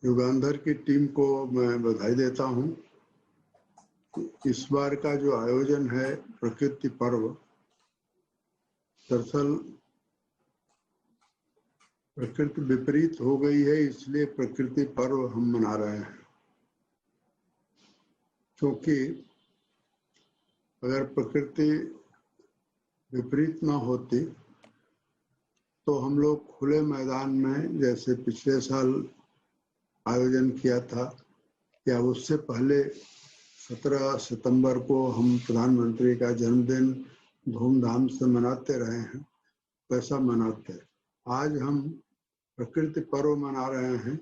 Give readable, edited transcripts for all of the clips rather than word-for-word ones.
युगांधर की टीम को मैं बधाई देता हूं। इस बार का जो आयोजन है प्रकृति पर्व, दरअसल प्रकृति विपरीत हो गई है, इसलिए प्रकृति पर्व हम मना रहे हैं। क्योंकि अगर प्रकृति विपरीत ना होती तो हम लोग खुले मैदान में, जैसे पिछले साल आयोजन किया था या उससे पहले 17 सितंबर को हम प्रधानमंत्री का जन्मदिन धूमधाम से मनाते रहे हैं, वैसा मनाते। आज हम प्रकृति पर्व मना रहे हैं,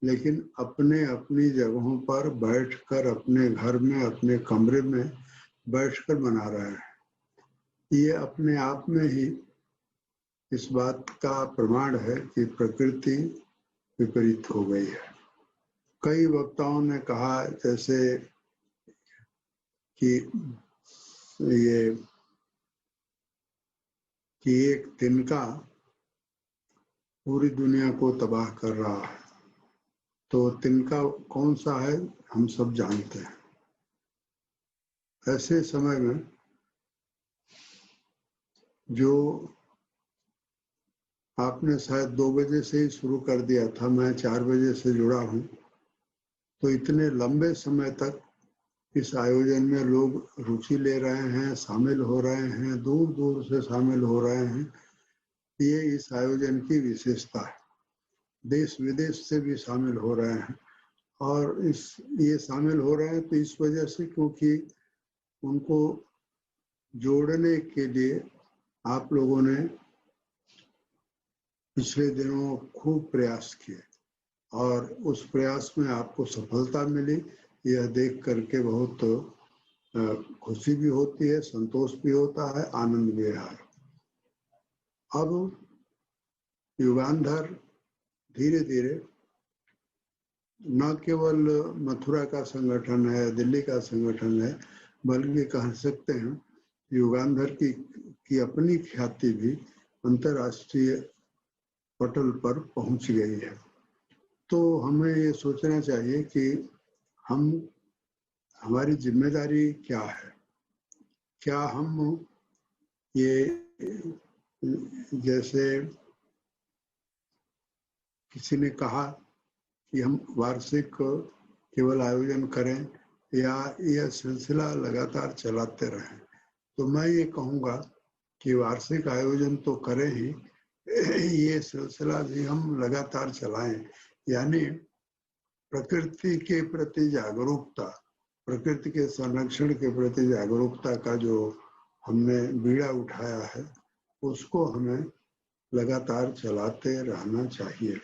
लेकिन अपने अपनी जगहों पर बैठकर, अपने घर में, अपने कमरे में बैठकर मना रहे हैं। ये अपने आप में ही इस बात का प्रमाण है कि प्रकृति विपरीत हो गई है। कई वक्ताओं ने कहा जैसे कि एक तिनका पूरी दुनिया को तबाह कर रहा है। तो तिनका कौन सा है हम सब जानते हैं। ऐसे समय में जो आपने शायद 2 बजे से ही शुरू कर दिया था, मैं 4 बजे से जुड़ा हूं, तो इतने लंबे समय तक इस आयोजन में लोग रुचि ले रहे हैं, शामिल हो रहे हैं, दूर दूर से शामिल हो रहे हैं। ये इस आयोजन की विशेषता है। देश विदेश से भी शामिल हो रहे हैं और ये शामिल हो रहे हैं तो इस वजह से क्योंकि उनको जोड़ने के लिए आप लोगों ने पिछले दिनों खूब प्रयास किए और उस प्रयास में आपको सफलता मिली। यह देख करके बहुत खुशी भी होती है, संतोष भी होता है, आनंद भी है। अब युगांधर धीरे धीरे न केवल मथुरा का संगठन है, दिल्ली का संगठन है, बल्कि कह सकते हैं युगांधर की अपनी ख्याति भी अंतर्राष्ट्रीय पटल पर पहुंच गई है। तो हमें ये सोचना चाहिए कि हमारी जिम्मेदारी क्या है। क्या हम ये, जैसे किसी ने कहा कि हम वार्षिक केवल आयोजन करें या यह सिलसिला लगातार चलाते रहें, तो मैं ये कहूँगा कि वार्षिक आयोजन तो करें ही, ये सिलसिला भी हम लगातार चलाएं। यानी प्रकृति के प्रति जागरूकता, प्रकृति के संरक्षण के प्रति जागरूकता का जो हमने बीड़ा उठाया है, उसको हमें लगातार चलाते रहना चाहिए।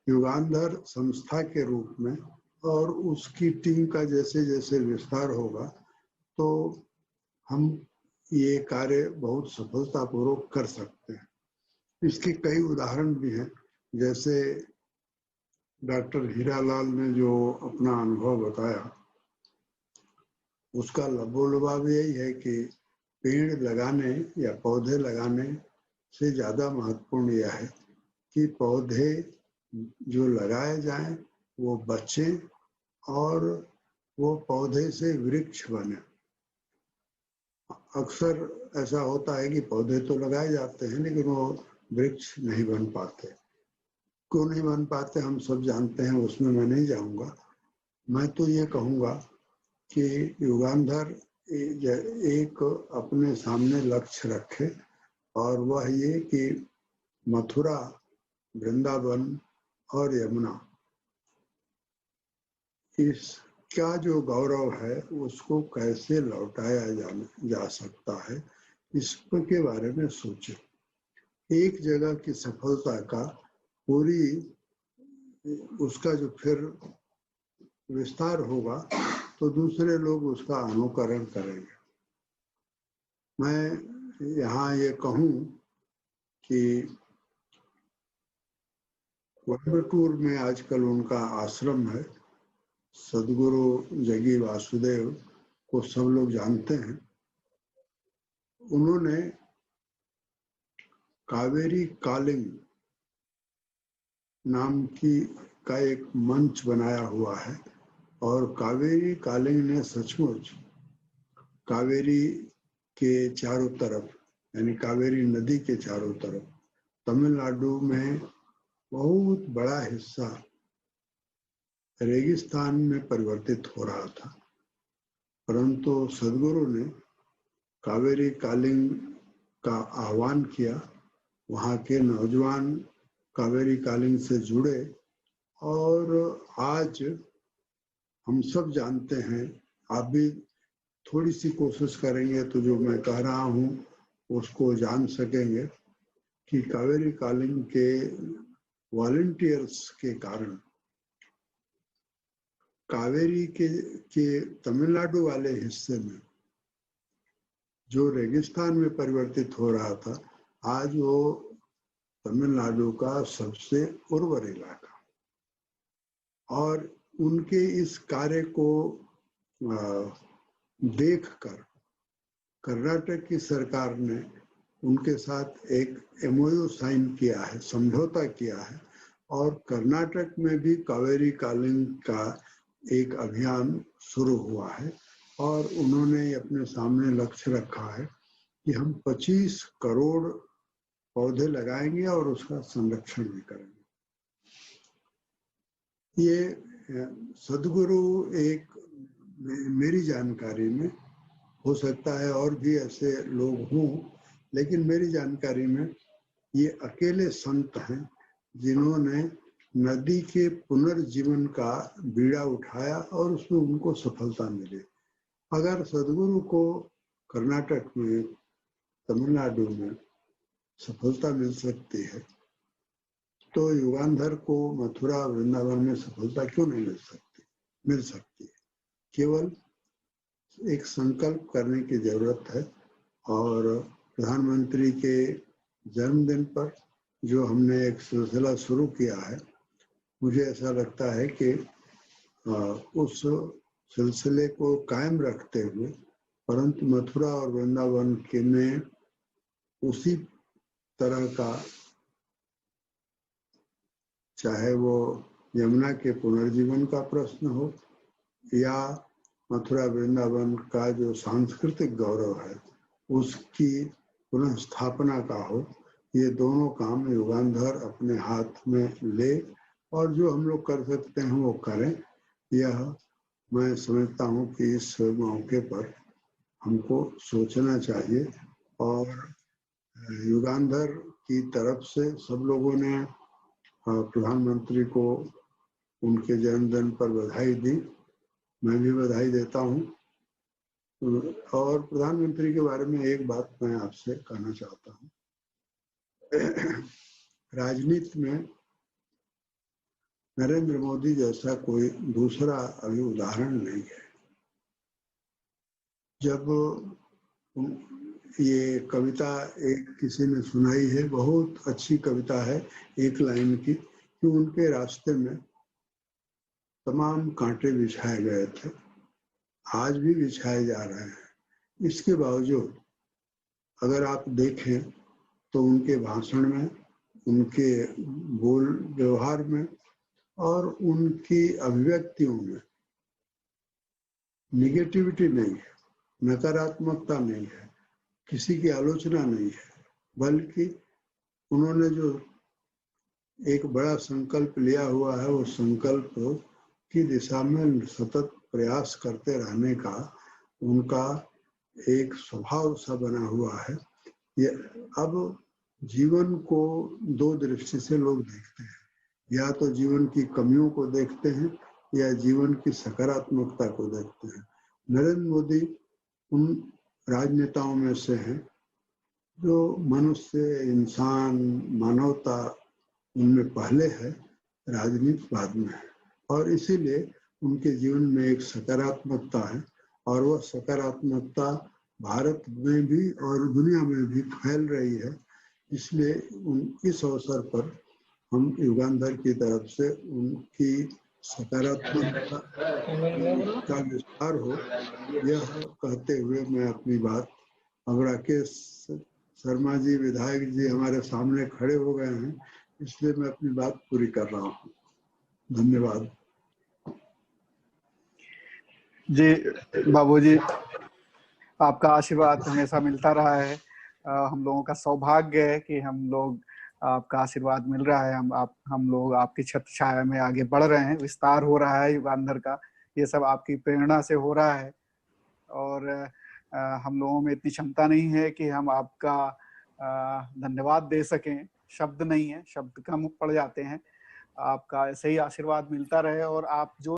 युगांधर संस्था के रूप में और उसकी टीम का जैसे जैसे विस्तार होगा तो हम ये कार्य बहुत सफलतापूर्वक कर सकते हैं। इसके कई उदाहरण भी हैं। जैसे डॉक्टर हीरालाल ने जो अपना अनुभव बताया, उसका लबोलबाब यही है कि पेड़ लगाने या पौधे लगाने से ज़्यादा महत्वपूर्ण यह है कि पौधे जो लगाए जाएं वो बचें और वो पौधे से वृक्ष बने। अक्सर ऐसा होता है कि पौधे तो लगाए जाते हैं लेकिन वो वृक्ष नहीं बन पाते। क्यों नहीं बन पाते हम सब जानते हैं, उसमें मैं नहीं जाऊंगा। मैं तो ये कहूँगा कि युगांधर एक अपने सामने लक्ष्य रखे और वह ये कि मथुरा, वृंदावन और यमुना, इसका जो गौरव है उसको कैसे लौटाया जा सकता है, इसके बारे में सोचें। एक जगह की सफलता का पूरी उसका जो फिर विस्तार होगा तो दूसरे लोग उसका अनुकरण करेंगे। मैं यहाँ ये कहूँ कि कोयम्बटूर में आजकल उनका आश्रम है, सदगुरु जगी वासुदेव को सब लोग जानते हैं। उन्होंने कावेरी कालिंग नाम की का एक मंच बनाया हुआ है और कावेरी कालिंग ने सचमुच कावेरी के चारों तरफ यानी कावेरी नदी के चारों तरफ तमिलनाडु में बहुत बड़ा हिस्सा रेगिस्तान में परिवर्तित हो रहा था, परंतु सदगुरु ने कावेरी कालिंग का आह्वान किया, वहाँ के नौजवान कावेरी कालिंग से जुड़े और आज हम सब जानते हैं, आप भी थोड़ी सी कोशिश करेंगे तो जो मैं कह रहा हूँ उसको जान सकेंगे कि कावेरी कालिंग के वॉलंटियर्स के कारण कावेरी के तमिलनाडु वाले हिस्से में जो रेगिस्तान में परिवर्तित हो रहा था, आज वो तमिलनाडु का सबसे उर्वर इलाका, और उनके इस कार्य को देखकर कर्नाटक की सरकार ने उनके साथ एक MOU साइन किया है, समझौता किया है, और कर्नाटक में भी कावेरी कालिंग का एक अभियान शुरू हुआ है और उन्होंने अपने सामने लक्ष्य रखा है कि हम 25 करोड़ पौधे लगाएंगे और उसका संरक्षण भी करेंगे। ये सदगुरु एक मेरी जानकारी में, हो सकता है और भी ऐसे लोग हों, लेकिन मेरी जानकारी में ये अकेले संत हैं जिन्होंने नदी के पुनर्जीवन का बीड़ा उठाया और उसमें उनको सफलता मिली। अगर सदगुरु को कर्नाटक में, तमिलनाडु में सफलता मिल सकती है तो युगांधर को मथुरा वृंदावन में सफलता क्यों नहीं मिल सकती है। केवल एक संकल्प करने की जरूरत है, और प्रधानमंत्री के जन्मदिन पर जो हमने एक सिलसिला शुरू किया है, मुझे ऐसा लगता है कि उस सिलसिले को कायम रखते हुए, परंतु मथुरा और वृंदावन के में उसी तरह का, चाहे वो यमुना के पुनर्जीवन का प्रश्न हो या मथुरा वृंदावन का जो सांस्कृतिक गौरव है उसकी पुनः स्थापना का हो, ये दोनों काम युगांधर अपने हाथ में ले और जो हम लोग कर सकते हैं वो करें। यह मैं समझता हूँ कि इस मौके पर हमको सोचना चाहिए, और युगांधर की तरफ से सब लोगों ने प्रधानमंत्री को उनके जन्मदिन पर बधाई दी। मैं भी बधाई देता हूँ। और प्रधानमंत्री के बारे में एक बात मैं आपसे कहना चाहता हूँ। राजनीति में नरेंद्र मोदी जैसा कोई दूसरा अभी उदाहरण नहीं है। जब ये कविता एक किसी ने सुनाई है, बहुत अच्छी कविता है, एक लाइन की, कि उनके रास्ते में तमाम कांटे बिछाए गए थे, आज भी बिछाए जा रहे हैं। इसके बावजूद अगर आप देखें तो उनके भाषण में, उनके बोल व्यवहार में और उनकी अभिव्यक्तियों में निगेटिविटी नहीं है, नकारात्मकता नहीं है, किसी की आलोचना नहीं है, बल्कि उन्होंने जो एक बड़ा संकल्प लिया हुआ है, वो संकल्प की दिशा में सतत प्रयास करते रहने का उनका एक स्वभाव सा बना हुआ है। ये अब जीवन को दो दृष्टि से लोग देखते हैं, या तो जीवन की कमियों को देखते हैं या जीवन की सकारात्मकता को देखते हैं। नरेंद्र मोदी उन राजनेताओं में से हैं जो मनुष्य, इंसान, मानवता उनमें पहले है, राजनीति बाद में है, और इसीलिए उनके जीवन में एक सकारात्मकता है, और वह सकारात्मकता भारत में भी और दुनिया में भी फैल रही है। इसलिए इस अवसर पर हम युगांधर की तरफ से उनकी सकारात्मकता का विस्तार हो, यह कहते हुए मैं अपनी बात, अब राकेश शर्मा जी विधायक जी हमारे सामने खड़े हो गए हैं, इसलिए मैं अपनी बात पूरी कर रहा हूँ। धन्यवाद। जी बाबूजी, आपका आशीर्वाद हमेशा मिलता रहा है। हम लोगों का सौभाग्य है कि हम लोग आपका आशीर्वाद मिल रहा है। हम लोग आपकी छत्र छाया में आगे बढ़ रहे हैं, विस्तार हो रहा है युगांधर का। ये सब आपकी प्रेरणा से हो रहा है। और हम लोगों में इतनी क्षमता नहीं है कि हम आपका धन्यवाद दे सकें। शब्द नहीं है, शब्द कम पड़ जाते हैं। आपका ऐसे ही आशीर्वाद मिलता रहे। और आप जो